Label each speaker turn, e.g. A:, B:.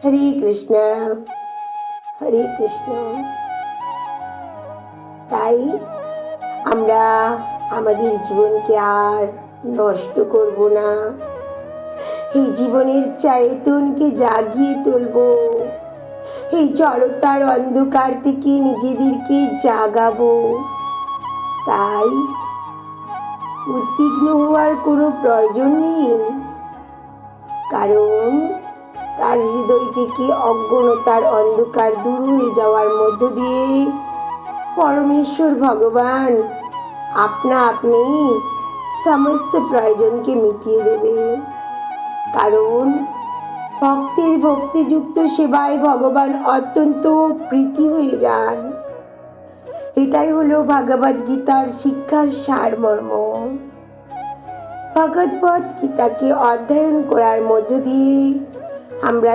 A: হরে কৃষ্ণ, হরে কৃষ্ণ। তাই আমরা আমাদের জীবনকে আর নষ্ট করব না। এই জীবনের চেতনকে জাগিয়ে তুলব। এই জড়তার অন্ধকার থেকে নিজেদেরকে জাগাবো। তাই উদ্বিগ্ন হওয়ার কোনো প্রয়োজন নেই, কারণ তার হৃদয় থেকে অজ্ঞানতার অন্ধকার দূর হয়ে যাওয়ার মধ্য দিয়ে পরমেশ্বর ভগবান আপনা আপনি সমস্ত প্রয়োজনকে মিটিয়ে দেবে। কারণ ভক্তের ভক্তিযুক্ত সেবায় ভগবান অত্যন্ত প্রীতি হয়ে যান। এটাই হলো ভগবদ গীতার শিক্ষার সারমর্ম। ভগবদ গীতাকে অধ্যয়ন করার মধ্য দিয়ে আমরা